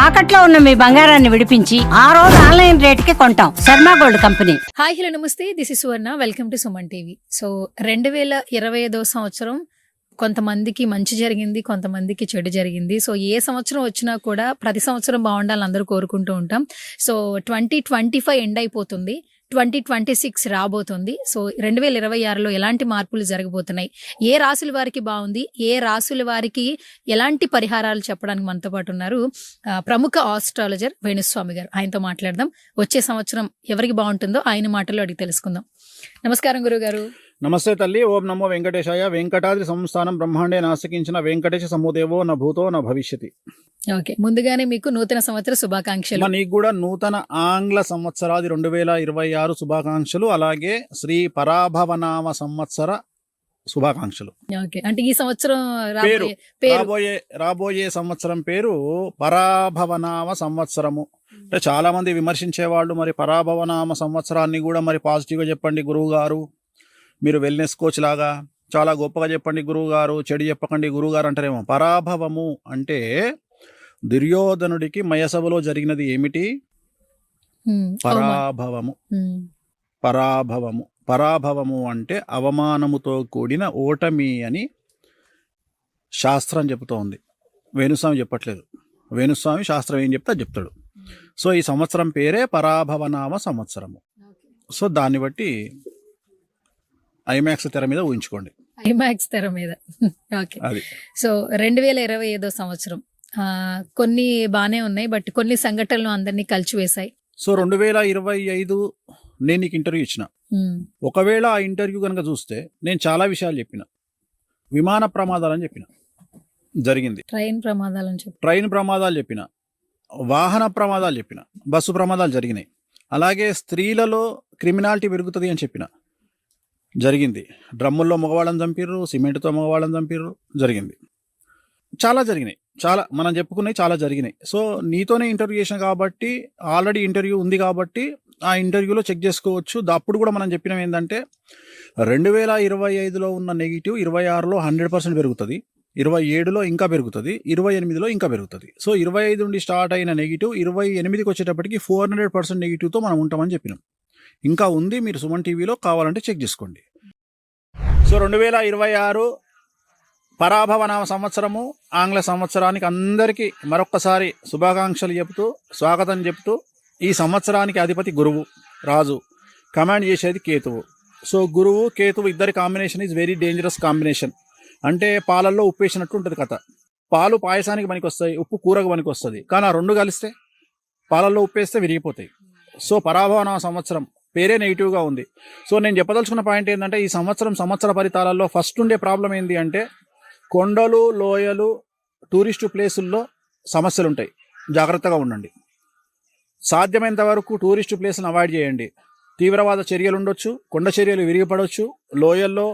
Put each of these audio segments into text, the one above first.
తాకట్లో ఉన్న మీ బంగారాన్ని విడిపించి ఆ రోజు ఆన్లైన్ రేటుకి కొంటాం. Sharma gold company. Hi hello నమస్తే, this is Suvarna. Welcome to Suman TV. So 2025 సంవత్సరం కొంతమందికి మంచి జరిగింది, కొంతమందికి చెడు జరిగింది. సో ఏ సంవత్సరం వచ్చినా కూడా ప్రతి సంవత్సరం బాగుండాలని అందరూ కోరుకుంటూ ఉంటాం. సో 2025 ఎండ్ అయిపోతుంది, 2026 రాబోతుంది. సో 2026లో ఎలాంటి మార్పులు జరగబోతున్నాయి, ఏ రాశుల వారికి బాగుంది, ఏ రాశుల వారికి ఎలాంటి పరిహారాలు చెప్పడానికి మనతో పాటు ఉన్నారు ప్రముఖ ఆస్ట్రాలజర్ వేణుస్వామి గారు. ఆయనతో మాట్లాడదాం. వచ్చే సంవత్సరం ఎవరికి బాగుంటుందో ఆయన మాటల్లో అడిగి తెలుసుకుందాం. నమస్కారం గురుగారు. నమస్తే తల్లి. ఓం నమో వెంకటేశాయ. వెంకటాద్రి సంస్థానం బ్రహ్మాండే నాసికించిన వెంకటేశ సముదేవో న భూతో న భవిష్యతి. ఓకే, ముందుగానే మీకు నూతన సంవత్సర శుభాకాంక్షలు. నీకు కూడా నూతన ఆంగ్ల సంవత్సరాది 2026 శుభాకాంక్షలు, అలాగే శ్రీ పరాభవనామ సంవత్సర శుభాకాంక్షలు. ఓకే, అంటే ఈ సంవత్సరం రాబోయే సంవత్సరం పేరు పరాభవనామ సంవత్సరము. అంటే చాలా మంది విమర్శించే వాళ్ళు మరి పరాభవనామ సంవత్సరాన్ని కూడా మరి పాజిటివ్గా చెప్పండి గురువు గారు, మీరు వెల్నెస్ కోచ్ లాగా చాలా గొప్పగా చెప్పండి గురువు గారు, చెడు చెప్పకండి గురువు గారు అంటారేమో. పరాభవము అంటే దుర్యోధనుడికి మయసభలో జరిగినది ఏమిటి? పరాభవము. పరాభవము పరాభవము అంటే అవమానముతో కూడిన ఓటమి అని శాస్త్రం చెబుతోంది. వేణుస్వామి చెప్పట్లేదు. వేణుస్వామి శాస్త్రం ఏం చెప్తే చెప్తాడు. సో ఈ సంవత్సరం పేరే పరాభవనామ సంవత్సరము. సో దాన్ని బట్టి ఐమాక్స్ తెర మీద ఊహించుకోండి. ఐమాక్స్ తెర మీద. ఓకే, సో 2025 సంవత్సరం కొన్ని బానే ఉన్నాయి, బట్ కొన్ని సంఘటనలు అందరినీ కలిచివేశాయి. సో 2025 నేను నీకు ఇంటర్వ్యూ ఇచ్చిన. ఒకవేళ ఆ ఇంటర్వ్యూ కనుక చూస్తే నేను చాలా విషయాలు చెప్పిన. విమాన ప్రమాదాలని చెప్పిన, జరిగింది. ట్రైన్ ప్రమాదాలు చెప్పిన, వాహన ప్రమాదాలు చెప్పిన, బస్సు ప్రమాదాలు జరిగినాయి. అలాగే స్త్రీలలో క్రిమినాలిటీ పెరుగుతుంది అని చెప్పిన, జరిగింది. డ్రమ్ముల్లో మగవాళ్ళని చంపిర్రు, సిమెంట్తో మగవాళ్ళని చంపిర్రు, జరిగింది. చాలా జరిగినాయి, చాలా మనం చెప్పుకున్నాయి, చాలా జరిగినాయి. సో నీతోనే ఇంటర్వ్యూ చేసిన కాబట్టి, ఆల్రెడీ ఇంటర్వ్యూ ఉంది కాబట్టి ఆ ఇంటర్వ్యూలో చెక్ చేసుకోవచ్చు. అప్పుడు కూడా మనం చెప్పినాం ఏంటంటే 2025లో ఉన్న నెగిటివ్ 26లో 100% పెరుగుతుంది, 27లో ఇంకా పెరుగుతుంది, 28లో ఇంకా పెరుగుతుంది. సో 25 నుండి స్టార్ట్ అయిన నెగిటివ్ 28కి వచ్చేటప్పటికి 400% నెగిటివ్తో మనం ఉంటామని చెప్పినాం. ఇంకా ఉంది, మీరు సుమన్ టీవీలో కావాలంటే చెక్ చేసుకోండి. సో 2026 పరాభవనామ సంవత్సరము, ఆంగ్ల సంవత్సరానికి అందరికీ మరొక్కసారి శుభాకాంక్షలు చెబుతూ, స్వాగతం చెబుతూ, ఈ సంవత్సరానికి అధిపతి గురువు, రాజు, కమాండ్ చేసేది కేతువు. సో గురువు కేతువు ఇద్దరి combination is very dangerous combination. అంటే పాలల్లో ఉప్పు వేసినట్టు ఉంటుంది కథ. పాలు పాయసానికి పనికి వస్తాయి, ఉప్పు కూరకు పనికి వస్తుంది, కానీ ఆ రెండు కలిస్తే పాలల్లో ఉప్పు వేస్తే విరిగిపోతాయి. సో పరాభవనామ సంవత్సరం పేరే నెగిటివ్గా ఉంది. సో నేను చెప్పదలుచుకున్న పాయింట్ ఏంటంటే, ఈ సంవత్సర ఫలితాలలో ఫస్ట్ ఉండే ప్రాబ్లం ఏంటి అంటే, కొండలు, లోయలు, టూరిస్టు ప్లేసుల్లో సమస్యలు ఉంటాయి. జాగ్రత్తగా ఉండండి. సాధ్యమైనంత వరకు టూరిస్టు ప్లేస్లను అవాయిడ్ చేయండి. తీవ్రవాద చర్యలు ఉండొచ్చు, కొండ చర్యలు విరిగిపడవచ్చు, లోయల్లో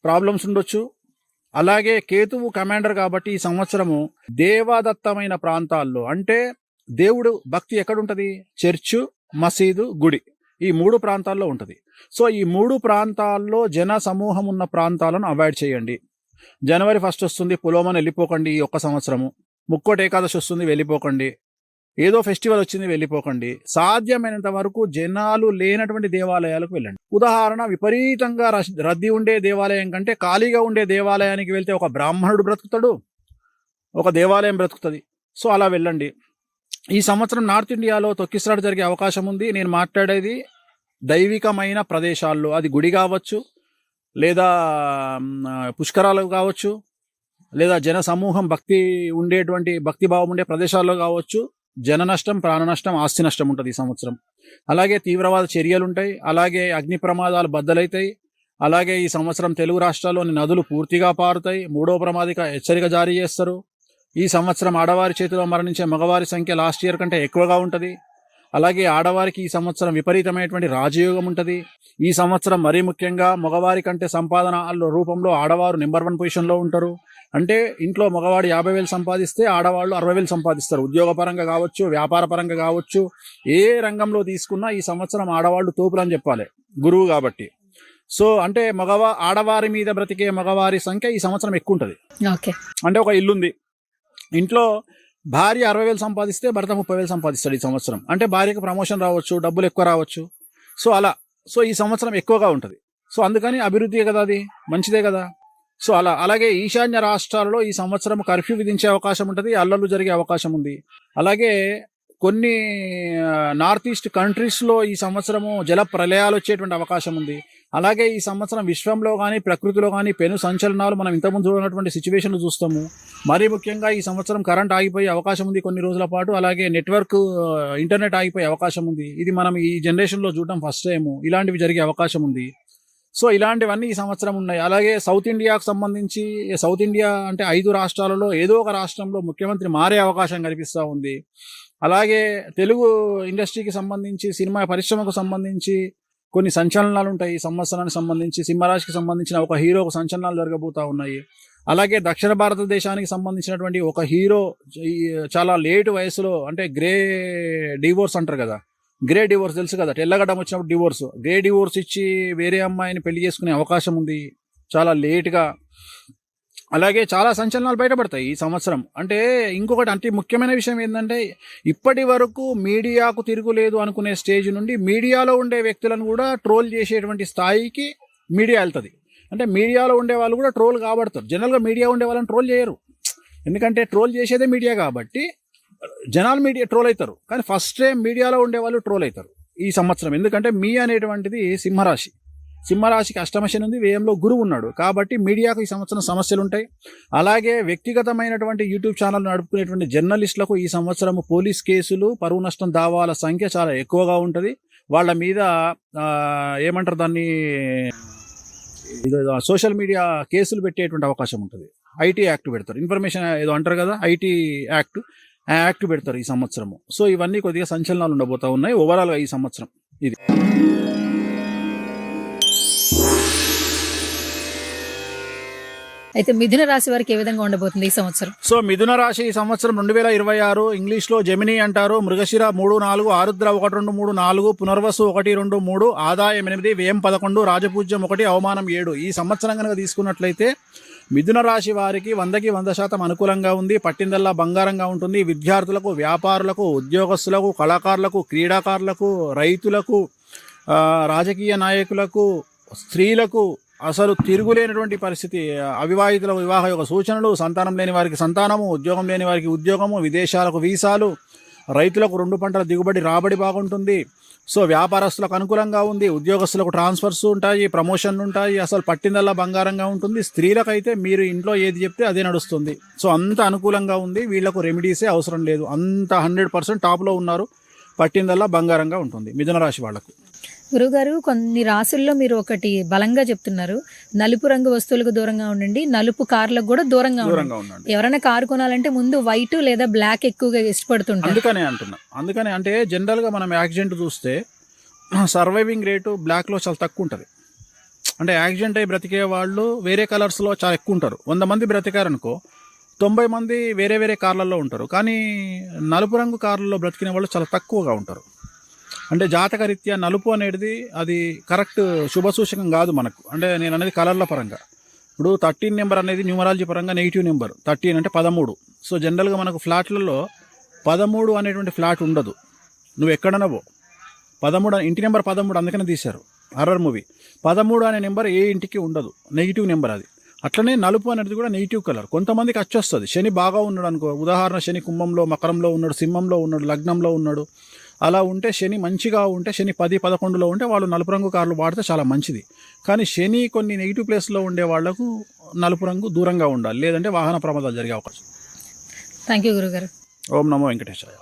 ప్రాబ్లమ్స్ ఉండొచ్చు. అలాగే కేతువు కమాండర్ కాబట్టి ఈ సంవత్సరము దేవదత్తమైన ప్రాంతాల్లో, అంటే దేవుడు భక్తి ఎక్కడుంటుంది? చర్చు, మసీదు, గుడి, ఈ 3 ప్రాంతాల్లో ఉంటుంది. సో ఈ 3 ప్రాంతాల్లో జన సమూహం ఉన్న ప్రాంతాలను అవాయిడ్ చేయండి. జనవరి 1 వస్తుంది, పులోమని వెళ్ళిపోకండి. ఈ ఒక్క సంవత్సరము ముక్కోటి ఏకాదశి వస్తుంది, వెళ్ళిపోకండి. ఏదో ఫెస్టివల్ వచ్చింది, వెళ్ళిపోకండి. సాధ్యమైనంత వరకు జనాలు లేనటువంటి దేవాలయాలకు వెళ్ళండి. ఉదాహరణ, విపరీతంగా రద్దీ ఉండే దేవాలయం కంటే ఖాళీగా ఉండే దేవాలయానికి వెళ్తే ఒక బ్రాహ్మణుడు బ్రతుకుతాడు, ఒక దేవాలయం బ్రతుకుతుంది. సో అలా వెళ్ళండి. ఈ సంవత్సరం నార్త్ ఇండియాలో తొక్కిసలాట జరిగే అవకాశం ఉంది. నేను మాట్లాడేది దైవికమైన ప్రదేశాల్లో, అది గుడి కావచ్చు, లేదా పుష్కరాలు కావచ్చు, లేదా జన సమూహం భక్తిభావం ఉండే ప్రదేశాల్లో కావచ్చు. జన నష్టం, ప్రాణ నష్టం, ఆస్తి నష్టం ఉంటుంది ఈ సంవత్సరం. అలాగే తీవ్రవాద చర్యలు ఉంటాయి, అలాగే అగ్ని ప్రమాదాలు బద్దలైతాయి. అలాగే ఈ సంవత్సరం తెలుగు రాష్ట్రాల్లోని నదులు పూర్తిగా పారుతాయి. 3వ ప్రమాదిక హెచ్చరిక జారీ చేస్తారు. ఈ సంవత్సరం ఆడవారి చేతిలో మరణించే మగవారి సంఖ్య లాస్ట్ ఇయర్ కంటే ఎక్కువగా ఉంటుంది. అలాగే ఆడవారికి ఈ సంవత్సరం విపరీతమైనటువంటి రాజయోగం ఉంటుంది. ఈ సంవత్సరం మరీ ముఖ్యంగా మగవారి కంటే సంపాదన రూపంలో ఆడవారు నెంబర్ 1 పొజిషన్లో ఉంటారు. అంటే ఇంట్లో మగవాడు 50,000 సంపాదిస్తే ఆడవాళ్ళు 60,000 సంపాదిస్తారు. ఉద్యోగపరంగా కావచ్చు, వ్యాపార పరంగా కావచ్చు, ఏ రంగంలో తీసుకున్నా ఈ సంవత్సరం ఆడవాళ్ళు తోపులు అని చెప్పాలి, గురువు కాబట్టి. సో అంటే ఆడవారి మీద బ్రతికే మగవారి సంఖ్య ఈ సంవత్సరం ఎక్కువ ఉంటుంది. ఓకే, అంటే ఒక ఇల్లుంది, ఇంట్లో భార్య 60,000 సంపాదిస్తే భర్త 30,000 సంపాదిస్తాడు ఈ సంవత్సరం. అంటే భార్యకు ప్రమోషన్ రావచ్చు, డబ్బులు ఎక్కువ రావచ్చు. సో అలా ఈ సంవత్సరం ఎక్కువగా ఉంటుంది. సో అందుకని అభివృద్ధి కదా, అది మంచిదే కదా. సో అలాగే ఈశాన్య రాష్ట్రాలలో ఈ సంవత్సరం కర్ఫ్యూ విధించే అవకాశం ఉంటుంది, అల్లర్లు జరిగే అవకాశం ఉంది. అలాగే కొన్ని నార్త్ ఈస్ట్ కంట్రీస్లో ఈ సంవత్సరము జల ప్రళయాలు వచ్చేటువంటి అవకాశం ఉంది. అలాగే ఈ సంవత్సరం విశ్వంలో కానీ ప్రకృతిలో కానీ పెను సంచలనాలు మనం ఇంతకుముందు చూడనటువంటి సిచ్యువేషన్లు చూస్తాము. మరీ ముఖ్యంగా ఈ సంవత్సరం కరెంట్ ఆగిపోయే అవకాశం ఉంది కొన్ని రోజుల పాటు. అలాగే నెట్వర్క్ ఇంటర్నెట్ ఆగిపోయే అవకాశం ఉంది. ఇది మనం ఈ జనరేషన్లో చూడడం ఫస్ట్ టైం. ఇలాంటివి జరిగే అవకాశం ఉంది. సో ఇలాంటివన్నీ ఈ సంవత్సరం ఉన్నాయి. అలాగే సౌత్ ఇండియాకు సంబంధించి, సౌత్ ఇండియా అంటే 5 రాష్ట్రాలలో ఏదో ఒక రాష్ట్రంలో ముఖ్యమంత్రి మారే అవకాశం కనిపిస్తూ ఉంది. అలాగే తెలుగు ఇండస్ట్రీకి సంబంధించి, సినిమా పరిశ్రమకు సంబంధించి కొన్ని సంచలనాలు ఉంటాయి. ఈ సంవత్సరానికి సంబంధించి సింహరాశికి సంబంధించిన ఒక హీరోకు సంచలనాలు జరగబోతూ ఉన్నాయి. అలాగే దక్షిణ భారతదేశానికి సంబంధించినటువంటి ఒక హీరో చాలా లేటు వయసులో, అంటే గ్రే డివోర్స్ అంటారు కదా, గ్రే డివోర్స్ తెలుసు కదా, తెల్లగడ్డం వచ్చినప్పుడు డివోర్స్, గ్రే డివోర్స్ ఇచ్చి వేరే అమ్మాయిని పెళ్లి చేసుకునే అవకాశం ఉంది చాలా లేటుగా. అలాగే చాలా సంచలనాలు బయటపడతాయి ఈ సంవత్సరం. అంటే ఇంకొకటి అంటే ముఖ్యమైన విషయం ఏంటంటే, ఇప్పటి వరకు మీడియాకు తిరుగులేదు అనుకునే స్టేజ్ నుండి మీడియాలో ఉండే వ్యక్తులను కూడా ట్రోల్ చేసేటువంటి స్థాయికి మీడియా వెళ్తుంది. అంటే మీడియాలో ఉండే వాళ్ళు కూడా ట్రోల్ కాబడతారు. జనరల్గా మీడియా ఉండే వాళ్ళని ట్రోల్ చేయరు, ఎందుకంటే ట్రోల్ చేసేదే మీడియా కాబట్టి జనాలు మీడియా ట్రోల్ అవుతారు. కానీ ఫస్ట్ టైం మీడియాలో ఉండే వాళ్ళు ట్రోల్ అవుతారు ఈ సంవత్సరం. ఎందుకంటే మీ అనేటువంటిది సింహరాశి, సింహరాశికి అష్టమ శని ఉంది, వ్యయంలో గురువు ఉన్నాడు. కాబట్టి మీడియాకు ఈ సంవత్సరం సమస్యలు ఉంటాయి. అలాగే వ్యక్తిగతమైనటువంటి యూట్యూబ్ ఛానల్ నడుపుకునేటువంటి జర్నలిస్టులకు ఈ సంవత్సరం పోలీస్ కేసులు, పరువు నష్టం దావాల సంఖ్య చాలా ఎక్కువగా ఉంటుంది. వాళ్ళ మీద ఏమంటారు దాన్ని, సోషల్ మీడియా కేసులు పెట్టేటువంటి అవకాశం ఉంటుంది. ఐటీ యాక్ట్ పెడతారు, ఇన్ఫర్మేషన్ ఏదో అంటారు కదా, ఐటీ యాక్ట్, ఆ యాక్ట్ పెడతారు ఈ సంవత్సరము. సో ఇవన్నీ కొద్దిగా సంచలనాలు ఉండబోతా ఉన్నాయి ఓవరాల్గా ఈ సంవత్సరం. ఇది అయితే మిథున రాశి వారికి ఏ విధంగా ఉండబోతుంది ఈ సంవత్సరం? సో మిథున రాశి ఈ సంవత్సరం 2026, ఇంగ్లీష్లో జెమిని అంటారు. మృగశిర 3, 4, ఆరుద్ర 1, 2, 3, 4, పునర్వసు 1, 2, 3, ఆదాయం 8, వ్యయం 11, రాజపూజ్యం 1, అవమానం 7. ఈ సంవత్సరం కనుక తీసుకున్నట్లయితే మిథున రాశి వారికి 100కి 100% అనుకూలంగా ఉంది. పట్టిందల్లా బంగారంగా ఉంటుంది. విద్యార్థులకు, వ్యాపారులకు, ఉద్యోగస్తులకు, కళాకారులకు, క్రీడాకారులకు, రైతులకు, రాజకీయ నాయకులకు, స్త్రీలకు అసలు తిరుగులేనటువంటి పరిస్థితి. అవివాహితులకు వివాహ యొక్క సూచనలు, సంతానం లేని వారికి సంతానము, ఉద్యోగం లేని వారికి ఉద్యోగము, విదేశాలకు వీసాలు, రైతులకు 2 పంటల దిగుబడి రాబడి బాగుంటుంది. సో వ్యాపారస్తులకు అనుకూలంగా ఉంది. ఉద్యోగస్తులకు ట్రాన్స్ఫర్స్ ఉంటాయి, ప్రమోషన్లు ఉంటాయి. అసలు పట్టిందల్లా బంగారంగా ఉంటుంది. స్త్రీలకైతే మీరు ఇంట్లో ఏది చెప్తే అదే నడుస్తుంది. సో అంత అనుకూలంగా ఉంది. వీళ్లకు రెమెడీసే అవసరం లేదు, అంత 100% టాప్లో ఉన్నారు. పట్టిందల్లా బంగారంగా ఉంటుంది మిథున రాశి వాళ్లకు. గురుగారు, కొన్ని రాశుల్లో మీరు ఒకటి బలంగా చెప్తున్నారు, నలుపు రంగు వస్తువులకు దూరంగా ఉండండి, నలుపు కార్లకు కూడా దూరంగా ఉండండి. ఎవరైనా కారు కొనాలంటే ముందు వైట్ లేదా బ్లాక్ ఎక్కువగా ఇష్టపడుతుంటారు. అందుకనే అంటే జనరల్గా మనం యాక్సిడెంట్ చూస్తే సర్వైవింగ్ రేటు బ్లాక్లో చాలా తక్కువ ఉంటుంది. అంటే యాక్సిడెంట్ అయి బ్రతికే వాళ్ళు వేరే కలర్స్లో చాలా ఎక్కువ ఉంటారు. 100 మంది బ్రతికారనుకో 90 మంది వేరే వేరే కార్లలో ఉంటారు. కానీ నలుపు రంగు కార్లలో బ్రతికిన వాళ్ళు చాలా తక్కువగా ఉంటారు. అంటే జాతకరీత్యా నలుపు అనేది అది కరెక్ట్ శుభసూచకం కాదు మనకు. అంటే నేను అనేది కలర్ల పరంగా. ఇప్పుడు 13 నెంబర్ అనేది న్యూమరాలజీ పరంగా నెగిటివ్ నెంబర్. 13 అంటే 13. సో జనరల్గా మనకు ఫ్లాట్లలో 13 అనేటువంటి ఫ్లాట్ ఉండదు. నువ్వు ఎక్కడనవో 13 ఇంటి నెంబర్ 13 అందుకనే తీశారు హర్రర్ మూవీ. 13 అనే నెంబర్ ఏ ఇంటికి ఉండదు, నెగిటివ్ నెంబర్ అది. అట్లనే నలుపు అనేది కూడా నెగిటివ్ కలర్. కొంతమందికి వచ్చేస్తుంది. శని బాగా ఉన్నాడు అనుకో, ఉదాహరణ శని కుంభంలో, మకరంలో ఉన్నాడు, సింహంలో ఉన్నాడు, లగ్నంలో ఉన్నాడు, అలా ఉంటే శని మంచిగా ఉంటే, శని 10, 11లో ఉంటే వాళ్ళు నలుపు రంగు కార్లు వాడితే చాలా మంచిది. కానీ శని కొన్ని నెగిటివ్ ప్లేస్లో ఉండే వాళ్లకు నలుపు రంగు దూరంగా ఉండాలి, లేదంటే వాహన ప్రమాదాలు జరిగే అవకాశం. థ్యాంక్ యూ గురుగారు. ఓం నమో వెంకటేశాయ.